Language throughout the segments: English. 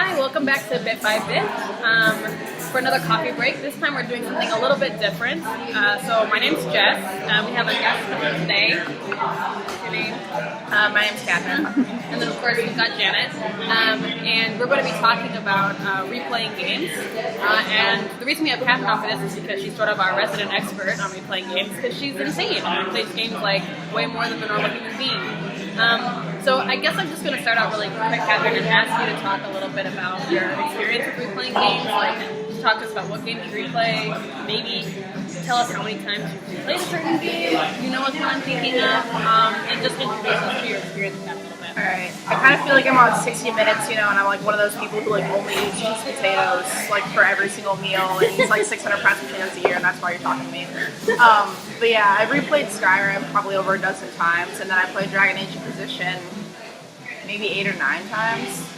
Hi, welcome back to Bit by Bit for another coffee break. This time we're doing something a little bit different. So my name's Jess. We have a guest today. What's your name? My name's Katherine. And then of course we've got Janet. And we're going to be talking about replaying games. And the reason we have Katherine on for this is because she's sort of our resident expert on replaying games because she's insane and plays games like way more than the normal human being. So I guess I'm just going to start out really quick, Katherine, and ask you to talk a little bit about your experience with replaying games. Like, just talk to us about what games you replay. Maybe tell us how many times you've replayed a certain game. You know what I'm thinking of, and just introduce us to your experience with that a little bit. Alright. I kind of feel like I'm on 60 Minutes, and I'm like one of those people who like only eats cheese potatoes like for every single meal and eats like 600 pounds of potatoes a year, and that's why you're talking to me. But yeah, I've replayed Skyrim probably over a dozen times, and then I played Dragon Age Inquisition maybe 8 or 9 times.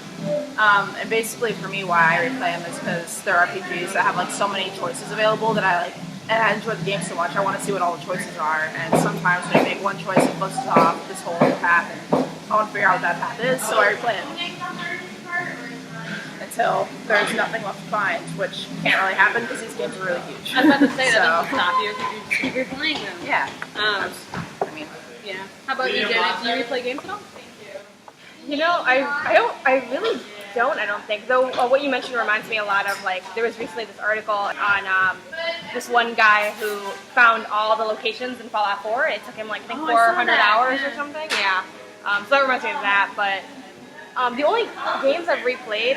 And basically for me why I replay them is because they're RPGs that have like so many choices available that I like, and I enjoy the game so much, I want to see what all the choices are, and sometimes when I make one choice it closes off this whole path, and I want to figure out what that path is, so I replay it. Until there's nothing left to find, which can't really happen because these games are really huge. I was about to say that doesn't stop you if you keep replaying them. Yeah. Yeah. How about you, Janet? Do you replay games at all? I really don't, I don't think. Though what you mentioned reminds me a lot of, like, there was recently this article on this one guy who found all the locations in Fallout 4. It took him, like, I think 400 hours or something. Yeah. So that reminds me of that. But the only games I've replayed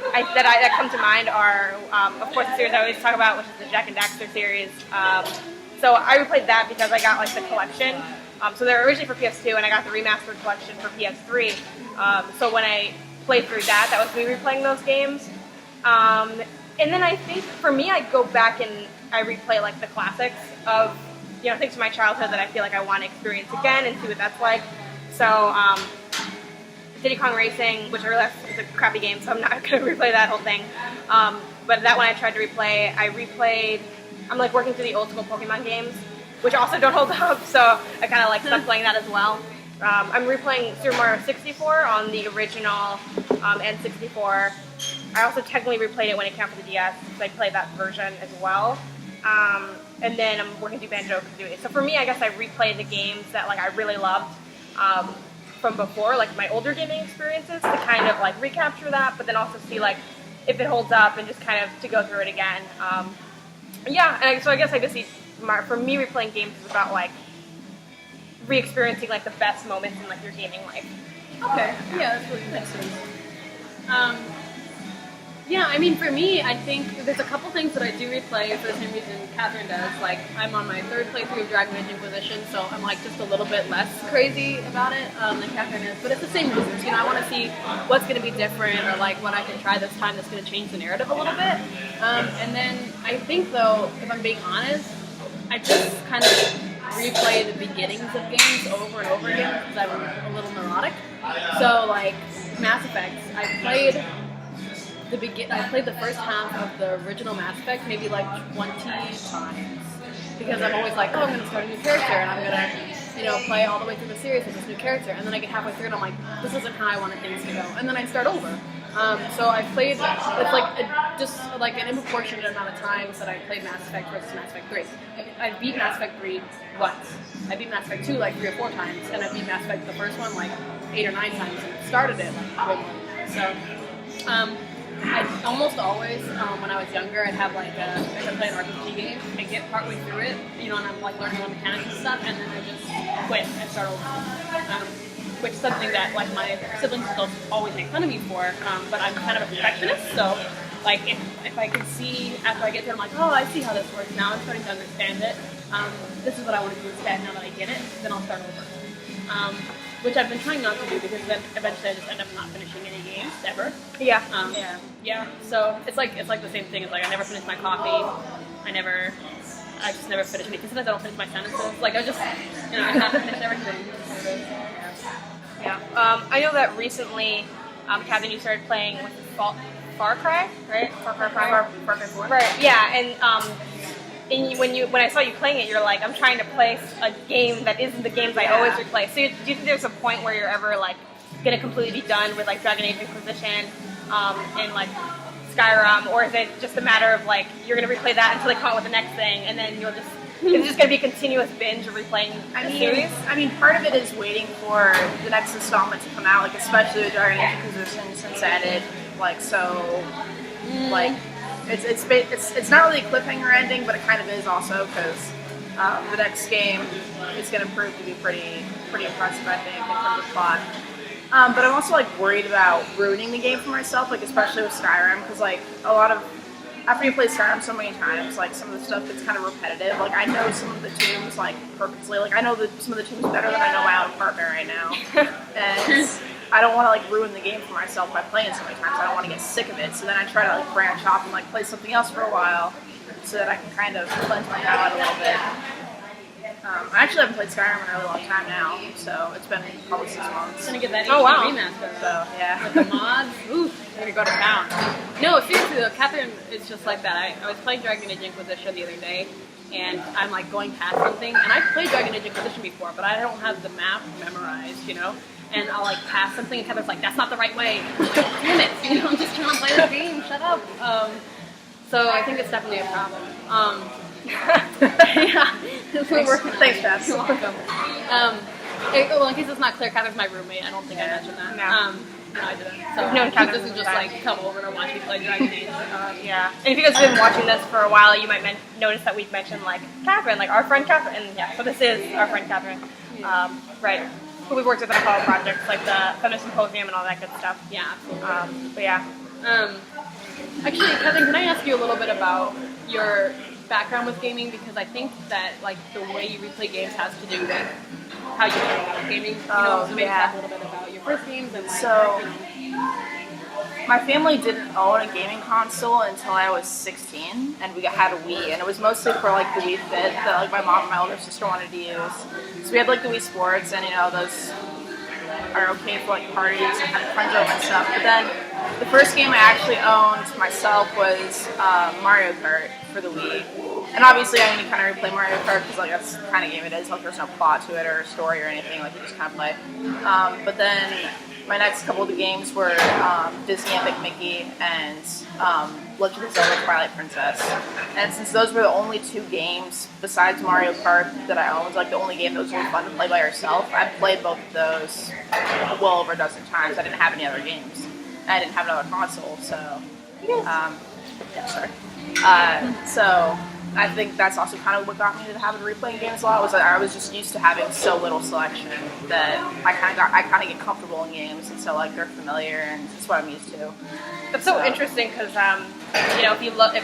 that come to mind are, of course, the series I always talk about, which is the Jack and Daxter series. So I replayed that because I got, like, the collection. So they were originally for PS2, and I got the remastered collection for PS3. So when I played through that was me replaying those games. And then I think, for me, I go back and I replay, like, the classics of, things from my childhood that I feel like I want to experience again and see what that's like. So, Diddy Kong Racing, which I realize is a crappy game, so I'm not going to replay that whole thing. But that one I tried to replay. I replayed, I'm, like, working through the old school Pokemon games, which also don't hold up, so I kind of like stuck playing that as well. I'm replaying Super Mario 64 on the original N64. I also technically replayed it when it came out for the DS, so I played that version as well. And then I'm working through Banjo-Kazooie. So for me, I guess I replay the games that like I really loved from before, like my older gaming experiences, to kind of like recapture that, but then also see like if it holds up and just kind of to go through it again. So I guess I just see. For me, replaying games is about like re-experiencing like the best moments in like your gaming life. Okay, yeah, that's really makes sense. For me, I think there's a couple things that I do replay for the same reason Katherine does. Like, I'm on my 3rd playthrough of Dragon Age Inquisition, so I'm like just a little bit less crazy about it than Katherine is. But it's the same reasons. I want to see what's going to be different, or like what I can try this time that's going to change the narrative a little bit. And then I think, though, if I'm being honest, I just kind of replay the beginnings of games over and over again because I'm a little neurotic. So, like, Mass Effect, I played the first half of the original Mass Effect maybe like 20 times because I'm always like, I'm going to start a new character and I'm going to, play all the way through the series with this new character, and then I get halfway through and I'm like, this isn't how I wanted things to go, and then I start over. So I played, it's like just like an disproportionate amount of times that I played Mass Effect versus Mass Effect 3. I beat Mass Effect 3 once. I beat Mass Effect 2 like 3 or 4 times, and I beat Mass Effect the first one like 8 or 9 times, and started it like way more than that. So I almost always, when I was younger, I'd have like I'd play an RPG game, I get partway through it, and I'm like learning all the mechanics and stuff, and then I just quit and start over. Which is something that like my siblings still always make fun of me for, but I'm kind of a perfectionist, so like if I can see after I get there, I'm like, oh, I see how this works now, I'm starting to understand it, this is what I want to do instead now that I get it, then I'll start over. Which I've been trying not to do because then eventually I just end up not finishing any games ever. Yeah. So it's like the same thing. It's like I never finish my coffee. I just never finish anything. Sometimes I don't finish my sentences. Like I have to finish everything. Yeah. I know that recently, Katherine, you started playing with Far Cry, right? Far Cry 4. Right. Yeah. And when I saw you playing it, you're like, I'm trying to play a game that isn't the games I always replay. So do you think there's a point where you're ever like gonna completely be done with like Dragon Age Inquisition and like Skyrim, or is it just a matter of like you're gonna replay that until they come out with the next thing, and then you'll just it's just gonna be a continuous binge of replaying the series? I mean, part of it is waiting for the next installment to come out, like especially with Dragon Age Inquisition since it ended, like so, like it's not really a cliffhanger ending, but it kind of is also because the next game is gonna prove to be pretty impressive, I think, in terms of plot. But I'm also like worried about ruining the game for myself, like especially with Skyrim, because like a lot of after you play Skyrim so many times, like some of the stuff gets kind of repetitive. Like I know some of the tombs like purposely, like I know some of the tombs better than I know my own partner right now, and I don't want to like ruin the game for myself by playing so many times. I don't want to get sick of it, so then I try to like branch off and like play something else for a while, so that I can kind of cleanse my palate a little bit. I actually haven't played Skyrim in a really long time now, so it's been probably 6 months. Gonna get that Oh, wow. remaster. So yeah. With the mods, oof, gonna go to town. No, seriously though, Katherine is just like that. I was playing Dragon Age Inquisition the other day, and I'm like going past something, and I've played Dragon Age Inquisition before, but I don't have the map memorized, you know? And I'll like pass something, and Katherine's like, that's not the right way. Damn it, you know, I'm just trying to play the game, shut up. So I think it's definitely a problem. Yeah. Thanks, Jess. You're welcome. Well, in case it's not clear, Katherine's my roommate. I don't think I mentioned that. No, I didn't. So I've known Katherine this is just like come over to watch me play Dragon Age. Yeah. And if you guys have been watching this for a while, you might notice that we've mentioned like Katherine, like our friend Katherine. And yeah, so this is our friend Katherine. Right. Who we've worked with on a couple of projects, like the Feminist Symposium and all that good stuff. Yeah, absolutely. But yeah. Actually, Katherine, can I ask you a little bit about your background with gaming, because I think that like the way you replay games has to do with how you learn about gaming. You know, so maybe talk a little bit about your first games and like. So, my family didn't own a gaming console until I was 16, and we had a Wii, and it was mostly for like the Wii Fit that like my mom and my older sister wanted to use. So we had like the Wii Sports, and you know those are okay for like parties and having friends over and stuff. But then the first game I actually owned myself was Mario Kart for the Wii. And obviously I only kind of replay Mario Kart because like that's the kind of game it is. Like there's no plot to it or story or anything. Like you just kind of play. But then my next couple of the games were Disney Epic Mickey and Legend of Zelda Twilight Princess. And since those were the only 2 games besides Mario Kart that I owned, like the only game that was really fun to play by yourself, I've played both of those well over a dozen times. I didn't have any other games. I didn't have another console, so so I think that's also kind of what got me to the habit of replaying games a lot. Was that I was just used to having so little selection that I kind of get comfortable in games, and so like they're familiar, and it's what I'm used to. That's so interesting because you know if you look at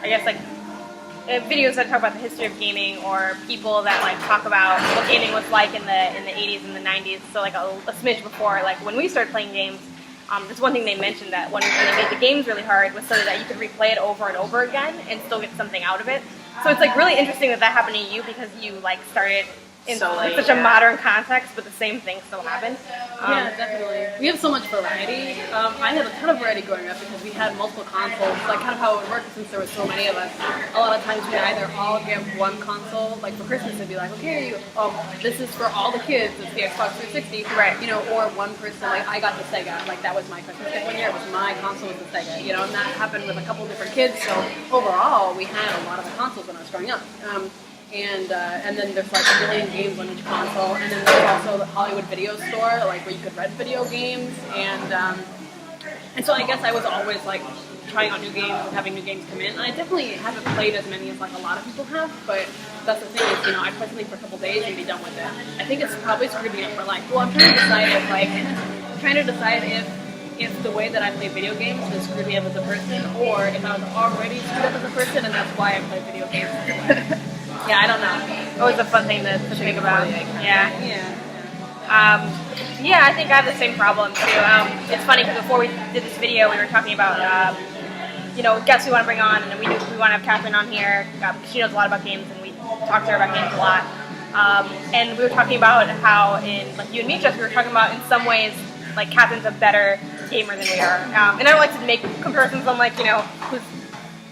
I guess like videos that talk about the history of gaming, or people that like talk about what gaming was like in the 80s and the 90s. So like a smidge before, like when we started playing games, there's one thing they mentioned that when they made the games really hard was so that you could replay it over and over again and still get something out of it. So it's like really interesting that happened to you because you like started in such a modern context, but the same thing still happened. Yeah, definitely. We have so much variety. I had a ton of variety growing up because we had multiple consoles. Like kind of how it would work since there were so many of us. A lot of times we'd either all get one console. Like for Christmas, it'd be like, okay, this is for all the kids. It's the Xbox 360, right? You know, or one person like I got the Sega. Like that was my Christmas gift one year. It was my console was the Sega. You know, and that happened with a couple different kids. So overall, we had a lot of the consoles when I was growing up. And then there's like a million games on each console, and then there's also the Hollywood Video Store, like where you could rent video games, and so I guess I was always like trying out new games and having new games come in. And I definitely haven't played as many as like a lot of people have, but that's the thing is, you know, I play something for a couple days and be done with it. I think it's probably screwed me up for life. Well, I'm trying to decide if the way that I play video games has screwed me up as a person, or if I was already screwed up as a person and that's why I play video games. Yeah, I don't know. Always a fun thing to think about. Yeah, I think I have the same problem too. It's funny because before we did this video, we were talking about you know, guests we want to bring on, and we want to have Katherine on here. She knows a lot about games, and we talk to her about games a lot. And we were talking about how in like you and me, Jess, we were talking about in some ways like Katherine's a better gamer than we are. And I don't like to make comparisons on like, you know,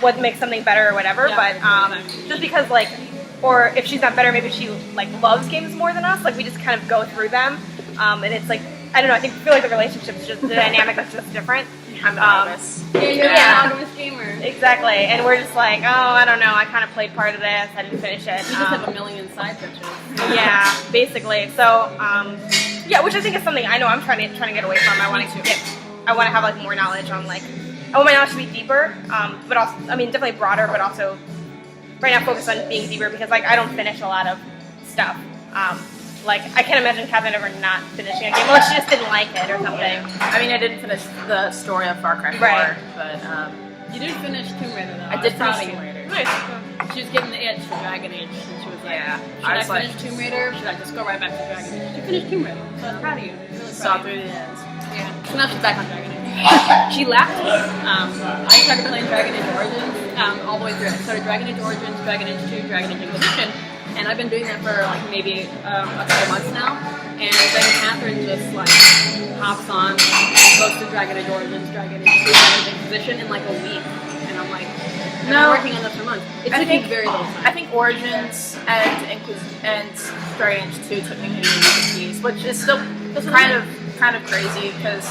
what makes something better or whatever, but just because like, or if she's not better, maybe she like loves games more than us. Like we just kind of go through them. And it's like, I don't know, I feel like the relationship's just, the dynamic is just different. I'm monogamous. Yeah, you're a monogamous gamer. Exactly, and we're just like, oh, I don't know, I kind of played part of this, I didn't finish it. You just have a million side pictures. Yeah, basically. So, yeah, which I think is something I know I'm trying to get away from. I want to have like more knowledge on like, I want my knowledge to be deeper, but also, I mean, definitely broader, but also right now focus on being deeper because like I don't finish a lot of stuff. Like, I can't imagine Katherine ever not finishing a game unless she just didn't like it or something. I mean, I didn't finish the story of Far Cry 4, Right. but You did finish Tomb Raider though. I did was proud finish of Tomb you. Raider. Nice. She was getting the itch for Dragon Age, and she was like, Yeah, should I I was like- finish Tomb Raider or should I just go right back to Dragon Age? She finished Tomb Raider, so I was proud of you. Really saw proud of through you. the end. Yeah. So now she's back on Dragon Age. She left. I started playing Dragon Age Origins all the way through. I started Dragon Age Origins, Dragon Age 2, Dragon Age Inquisition, and I've been doing that for like maybe a couple months now. And then Katherine just like hops on and goes to Dragon Age Origins, Dragon Age 2, Dragon Age Inquisition in like a week. And I'm like, I've been working on this for months. It took me very little time. I think Origins and Dragon Age 2 took me maybe a week apiece, which is still kind of crazy because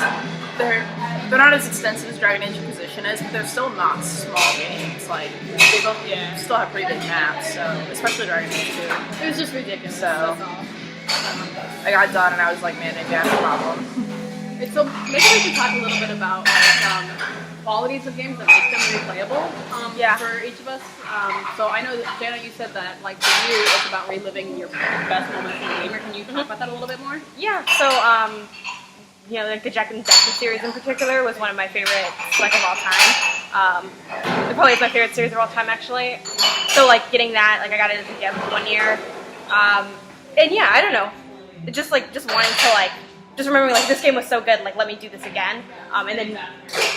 they're not as extensive as Dragon Age Inquisition is, but they're still not small games. Like they both still have pretty big maps, so especially Dragon Age 2. It was just ridiculous. So That's all. I got done and I was like, man, maybe I have a problem. So maybe we should talk a little bit about like qualities of games that make them replayable for each of us. So I know that Janet, you said that like for you it's about reliving your best moments in the gamer. Can you talk about that a little bit more? Yeah, so, you know, like the Jess and Janet series in particular was one of my favorites, like, of all time. It probably is my favorite series of all time, actually. So, like, getting that, like, I got it as a gift 1 year. And yeah, I don't know. Just wanting to, like, just remembering, like, this game was so good, like, let me do this again. And then,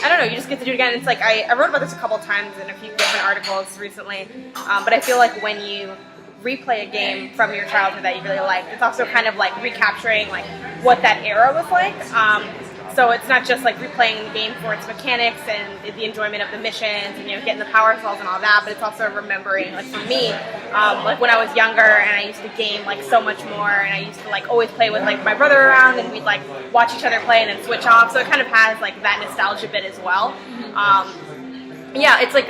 I don't know, you just get to do it again. It's like, I wrote about this a couple times in a few different articles recently. But I feel like when you replay a game from your childhood that you really liked, it's also kind of like recapturing like what that era was like. So it's not just like replaying the game for its mechanics and the enjoyment of the missions and, you know, getting the power cells and all that, but it's also remembering, like for me, like when I was younger and I used to game like so much more and I used to like always play with like my brother around and we'd like watch each other play and then switch off. So it kind of has like that nostalgia bit as well. Yeah, it's like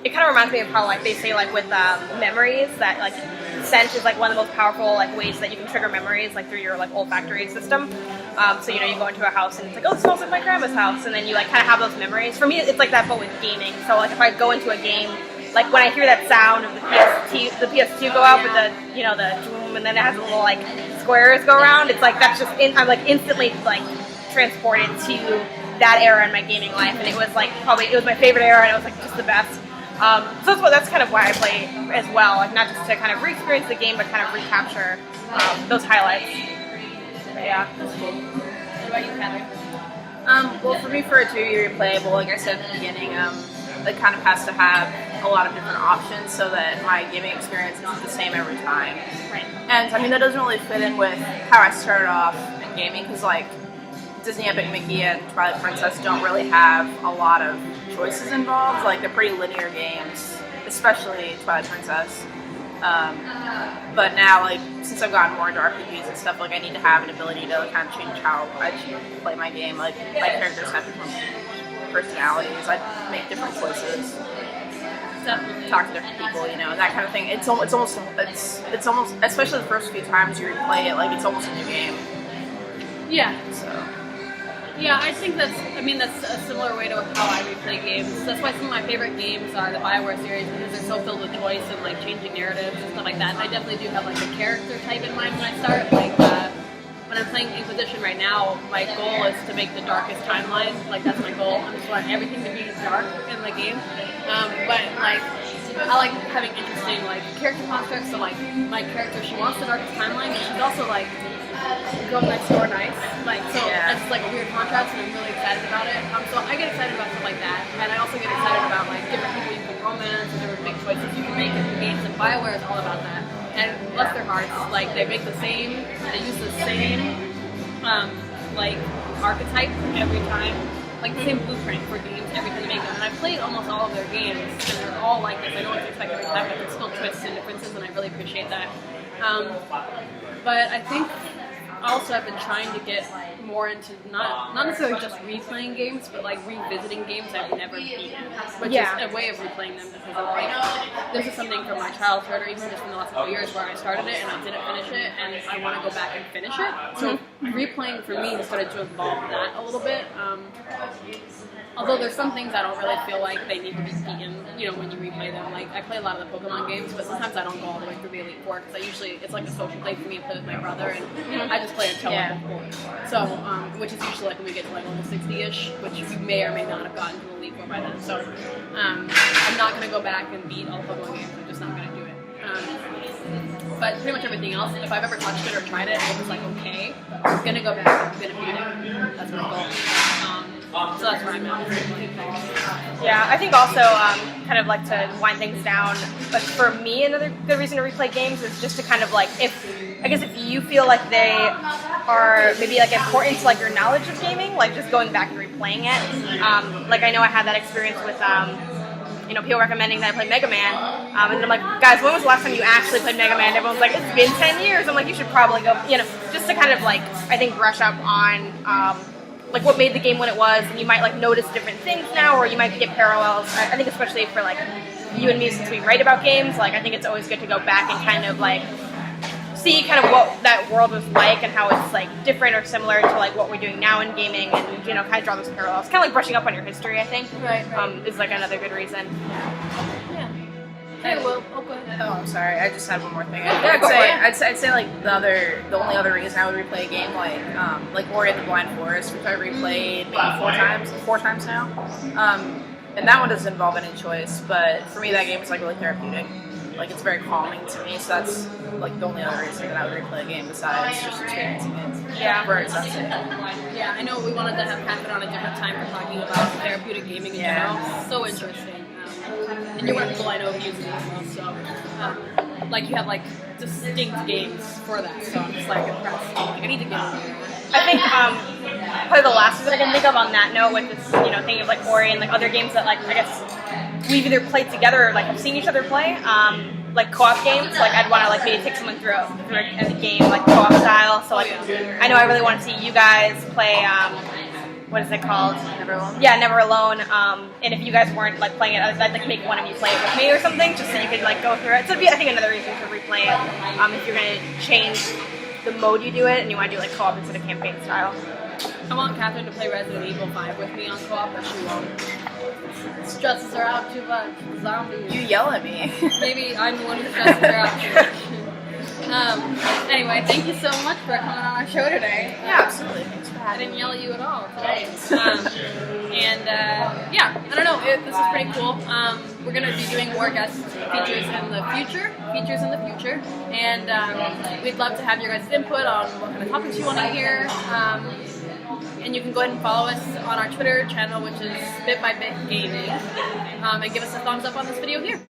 it kind of reminds me of how like they say like with memories that like scent is like one of the most powerful like ways that you can trigger memories like through your like olfactory system. So you know, you go into a house and it's like, oh, it smells like my grandma's house, and then you like kind of have those memories. For me, it's like that, but with gaming. So like if I go into a game, like when I hear that sound of the PS2 go out with the, you know, the boom, and then it has a little like squares go around. It's like that's just I'm like instantly like transported to that era in my gaming life, and it was like it was my favorite era, and it was like just the best. So that's kind of why I play as well, like not just to kind of re-experience the game, but kind of recapture those highlights. But yeah, that's cool. What about you, Katherine? Well, for me, for it to be replayable, like I said at the beginning, it kind of has to have a lot of different options so that my gaming experience isn't the same every time. Right. And I mean, that doesn't really fit in with how I started off in gaming because, like, Disney Epic Mickey and Twilight Princess don't really have a lot of choices involved. Like, they're pretty linear games, especially Twilight Princess. But now, like, since I've gotten more into RPGs and stuff, like, I need to have an ability to kind of change how I play my game. Like, my characters have different personalities. I make different choices. Definitely. Talk to different people, you know, that kind of thing. It's almost, especially the first few times you replay it, like, it's almost a new game. Yeah. So. Yeah, I think that's a similar way to how I replay games. That's why some of my favorite games are the BioWare series because they're so filled with choice and like changing narratives and stuff like that. And I definitely do have like a character type in mind when I start. Like when I'm playing Inquisition right now, my goal is to make the darkest timeline. Like that's my goal. I just want everything to be dark in the game. But like I like having interesting like character constructs. So like my character, she wants the darkest timeline, but she's also like girl next door nice. Like so it's like a weird contrast and I'm really excited about it. So I get excited about stuff like that. And I also get excited about like different people you can romance and different big choices you can make in the games, and BioWare is all about that. And bless their hearts, like they make the same, they use the same like archetype every time. Like the same blueprint for games every time they make them. And I've played almost all of their games and they're all like this. I know what to expect every time, but there's still twists and differences and I really appreciate that. But I think also have been trying to get more into not necessarily just replaying games, but like revisiting games I've never beaten, which is a way of replaying them because of like this is something from my childhood or even just from the last couple of years where I started it and I didn't finish it and I want to go back and finish it. So replaying for me has started to involve that a little bit. Although there's some things I don't really feel like they need to be beaten, you know, when you replay them. Like, I play a lot of the Pokemon games, but sometimes I don't go all the way through the Elite Four, because it's like a social play for me to play with my brother, and I just play until level 4. So, which is usually like when we get to like level 60-ish, which you may or may not have gotten to the Elite Four by then. So, I'm not going to go back and beat all the Pokemon games. I'm just not going to do it. But pretty much everything else, if I've ever touched it or tried it, and it was like, okay, I'm going to go back and I'm going to beat it. That's my goal. So that's where I'm at. Yeah, I think also kind of like to wind things down. But for me, another good reason to replay games is just to kind of like if you feel like they are maybe like important to like your knowledge of gaming, like just going back and replaying it. Like I know I had that experience with people recommending that I play Mega Man, and then I'm like, guys, when was the last time you actually played Mega Man? Everyone's like, it's been 10 years. I'm like, you should probably go, just to kind of like I think brush up on. Like what made the game when it was, and you might like notice different things now, or you might get parallels. I think especially for like you and me, since we write about games, like I think it's always good to go back and kind of like see kind of what that world was like and how it's like different or similar to like what we're doing now in gaming, and kind of draw those parallels. Kind of like brushing up on your history, I think. Right. Is like another good reason. Yeah. Hey, well, go ahead. Oh, I'm sorry. I just had one more thing. I'd say like the only other reason I would replay a game like Ori and the Blind Forest, which I replayed maybe four times now. And that one doesn't involve any choice, but for me that game is like really therapeutic. Like it's very calming to me, so that's like the only other reason that I would replay a game besides just experiencing it. Yeah. For its essence. Yeah, I know we wanted to have Katherine on a different time for talking about therapeutic gaming in general. So interesting. And you're one of the people I know who uses it as well, so like you have like distinct games for that, so I'm just like impressed. Like I need to get on there. I think probably the last thing I can think of on that note with this, thinking of like Ori and like other games that like I guess we've either played together or like have seen each other play, like co-op games. Like I'd want to like maybe take someone through a game like co-op style. So like I know I really want to see you guys play. What is it called? Never Alone? Yeah, Never Alone. And if you guys weren't like playing it, I'd like make one of you play it with me or something, just so you could like go through it. So it'd be, I think, another reason to replay it. If you're gonna change the mode you do it, and you want to do like co-op instead of campaign style. I want Katherine to play Resident Evil 5 with me on co-op, but she won't. It stresses her out too much. Zombies. You yell at me. Maybe I'm the one who stresses her out too much. Anyway, thank you so much for coming on our show today. Yeah, absolutely. Thanks for I having didn't me. yell at you at all today. Yeah, I don't know. This is pretty cool. We're going to be doing more guest features in the future. And we'd love to have your guys' input on what kind of topics you want to hear. And you can go ahead and follow us on our Twitter channel, which is Bit by Bit Gaming. And give us a thumbs up on this video here.